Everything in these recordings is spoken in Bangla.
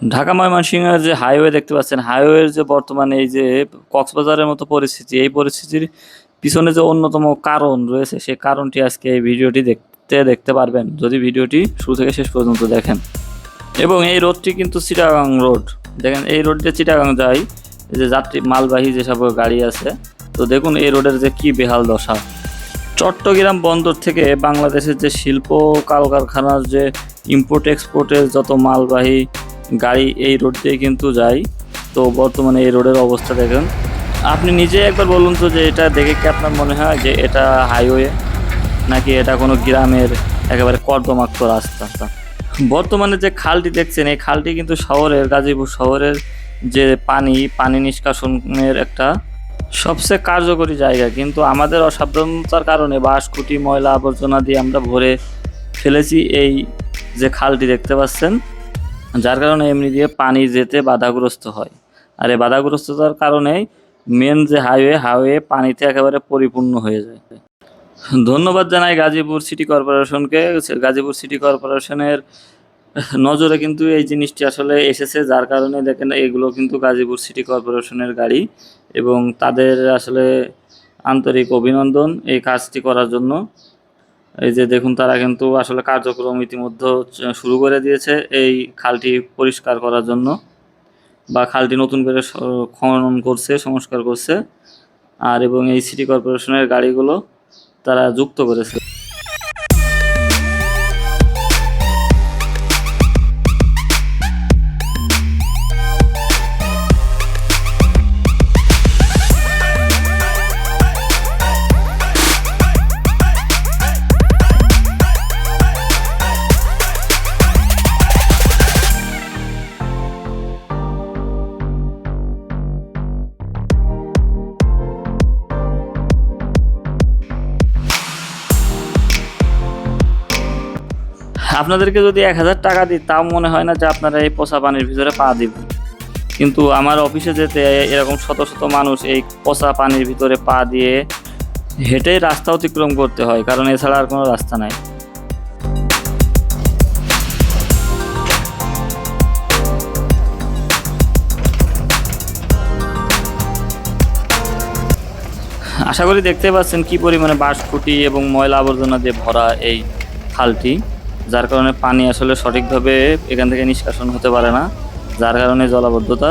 ঢাকা ময়মনসিংহের যে হাইওয়ে দেখতে পাচ্ছেন, হাইওয়ের যে বর্তমানে এই যে কক্সবাজারের মতো পরিস্থিতি, এই পরিস্থিতির পিছনে যে অন্যতম কারণ রয়েছে, সেই কারণটি আজকে এই ভিডিওটি দেখতে পারবেন যদি ভিডিওটি শুরু থেকে শেষ পর্যন্ত দেখেন। এবং এই রোডটি কিন্তু চিটাগাং রোড। দেখেন এই রোড দিয়ে চিটাগাং যায়, এই যে যাত্রী মালবাহী যেসব গাড়ি আছে, তো দেখুন এই রোডের যে কি বেহাল দশা। চট্টগ্রাম বন্দর থেকে বাংলাদেশের যে শিল্প কলকারখানার যে ইম্পোর্ট এক্সপোর্টের যত মালবাহী গাড়ি এই রোড দিয়ে কিন্তু যায়। তো বর্তমানে এই রোডের অবস্থা দেখেন, আপনি নিজে একবার বলুন তো যে এটা দেখে কি আপনার মনে হয় যে এটা হাইওয়ে নাকি এটা কোনো গ্রামের একেবারে কর্দমাক্ত রাস্তা। বর্তমানে যে খালটি দেখছেন, এই খালটি কিন্তু শহরের গাজীপুর শহরের যে পানি নিষ্কাশনের একটা সবচেয়ে কার্যকরী জায়গা, কিন্তু আমাদের অসাবধানতার কারণে বাঁশকুটি ময়লা আবর্জনা দিয়ে আমরা ভরে ফেলেছি এই যে খালটি দেখতে পাচ্ছেন, যার কারণে এমনি দিয়ে পানি যেতে বাধাগ্রস্ত হয়। আর এই বাধাগ্রস্ততার কারণে মেন যে হাইওয়ে পানিতে একেবারে পরিপূর্ণ হয়ে যায়। ধন্যবাদ জানাই গাজীপুর সিটি কর্পোরেশনকে। গাজীপুর সিটি কর্পোরেশনের নজরে কিন্তু এই জিনিসটি আসলে এসেছে, যার কারণে দেখেন এগুলো কিন্তু গাজীপুর সিটি কর্পোরেশনের গাড়ি, এবং তাদের আসলে আন্তরিক অভিনন্দন এই কাজটি করার জন্য। এই যে দেখুন তারা কিন্তু আসলে কার্যক্রম ইতিমধ্যে শুরু করে দিয়েছে এই খালটি পরিষ্কার করার জন্য, বা খালটি নতুন করে খনন করছে, সংস্কার করছে। আর এবং এই সিটি কর্পোরেশনের গাড়িগুলো তারা যুক্ত করেছে। আপনাদেরকে যদি 1000 টাকা দিই, তাও মনে হয় না যে আপনারা এই পচা পানির ভিতরে পা দিবেন। কিন্তু আমার অফিসে যেতে এরকম শত শত মানুষ এই পচা পানির ভিতরে পা দিয়ে হেঁটেই রাস্তা অতিক্রম করতে হয়, কারণ এছাড়া আর কোনো রাস্তা নাই। আশা করি দেখতে পাচ্ছেন কি পরিমাণে বাঁশকুটি এবং ময়লা আবর্জনা দিয়ে ভরা এই খালটি, যার কারণে পানি আসলে সঠিকভাবে এখান থেকে নিষ্কাশন হতে পারে না, যার কারণে জলাবদ্ধতা।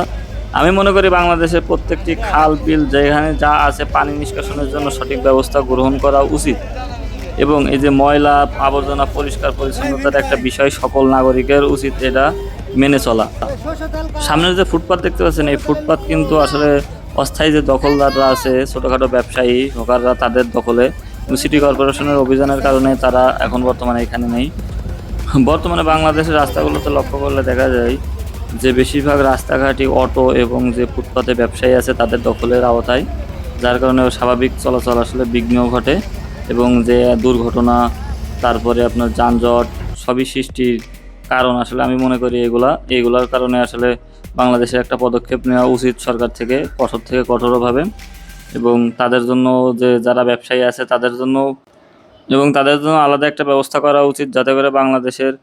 আমি মনে করি বাংলাদেশের প্রত্যেকটি খাল বিল যেখানে যা আছে পানি নিষ্কাশনের জন্য সঠিক ব্যবস্থা গ্রহণ করা উচিত, এবং এই যে ময়লা আবর্জনা পরিষ্কার পরিচ্ছন্নতার একটা বিষয় সকল নাগরিকের উচিত এটা মেনে চলা। সামনের যে ফুটপাত দেখতে পাচ্ছেন, এই ফুটপাত কিন্তু আসলে অস্থায়ী যে দখলদাররা আছে, ছোটোখাটো ব্যবসায়ী হকাররা, তাদের দখলে। সিটি কর্পোরেশনের অভিযানের কারণে তারা এখন বর্তমানে এখানে নেই। বর্তমানে বাংলাদেশের রাস্তাগুলোতে লক্ষ্য করলে দেখা যায় যে বেশিরভাগ রাস্তাঘাটই অটো এবং যে ফুটপাতে ব্যবসায়ী আছে তাদের দখলের আওতায়, যার কারণে স্বাভাবিক চলাচল আসলে বিঘ্ন ঘটে, এবং যে দুর্ঘটনা, তারপরে আপনার যানজট সবই সৃষ্টির কারণ আসলে আমি মনে করি এইগুলার কারণে আসলে বাংলাদেশে একটা পদক্ষেপ নেওয়া উচিত সরকার থেকে কঠোরভাবে, এবং তাদের জন্য যে যারা ব্যবসায়ী আছে তাদের জন্য আলাদা একটা ব্যবস্থা করা উচিত, যাতে করে বাংলাদেশের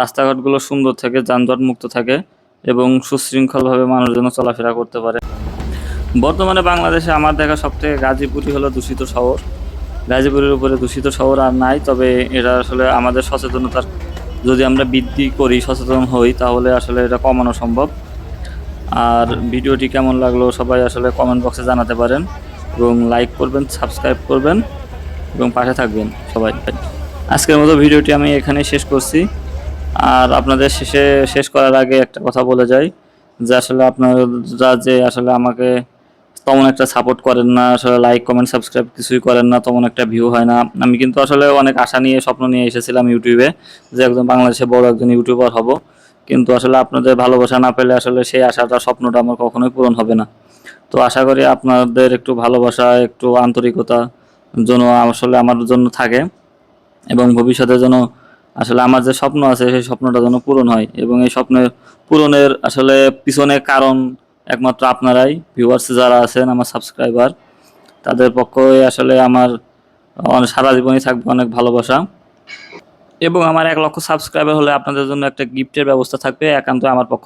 রাস্তাঘাটগুলো সুন্দর থাকে, যানজট মুক্ত থাকে, এবং সুশৃঙ্খলভাবে মানুষজন চলাফেরা করতে পারে। বর্তমানে বাংলাদেশে আমার দেখা সবথেকে গাজীপুরই হলো দূষিত শহর। গাজীপুরের উপরে দূষিত শহর আর নাই, তবে এটা আসলে আমাদের সচেতনতার, যদি আমরা বৃদ্ধি করি, সচেতন হই, তাহলে আসলে এটা কমানো সম্ভব। আর ভিডিওটি কেমন লাগলো সবাই আসলে কমেন্ট বক্সে জানাতে পারেন, এবং লাইক করবেন, সাবস্ক্রাইব করবেন, এবং পাশে থাকবেন সবাই। আজকের মতো ভিডিওটি আমি এখানেই শেষ করছি। আর আপনাদের শেষ করার আগে একটা কথা বলে যাই, যে আসলে আপনারা যে আসলে আমাকে তেমন একটা সাপোর্ট করেন না, আসলে লাইক কমেন্ট সাবস্ক্রাইব কিছুই করেন না, তেমন একটা ভিউ হয় না। আমি কিন্তু আসলে অনেক আশা নিয়ে স্বপ্ন নিয়ে এসেছিলাম ইউটিউবে, যে একজন বাংলাদেশে বড় একজন ইউটিউবার হব, কিন্তু আসলে আপনাদের ভালোবাসা না পেলে আসলে সেই আশাটা, স্বপ্নটা আমার কখনোই পূরণ হবে না। তো আশা করি আপনাদের একটু ভালোবাসা, একটু আন্তরিকতা যেন আসলে আমার জন্য থাকে, এবং ভবিষ্যতে যেন আসলে আমার যে স্বপ্ন আছে সেই স্বপ্নটা যেন পূরণ হয়, এবং এই স্বপ্নের পূরণের আসলে পিছনে কারণ একমাত্র আপনারাই, ভিউয়ার্স যারা আছেন, আমার সাবস্ক্রাইবার, তাদের পক্ষে আসলে আমার সারা জীবনই থাকবে অনেক ভালোবাসা। এবং আমার 1 লক্ষ সাবস্ক্রাইবার হলে আপনাদের জন্য একটা গিফটের ব্যবস্থা থাকবে একান্ত আমার পক্ষ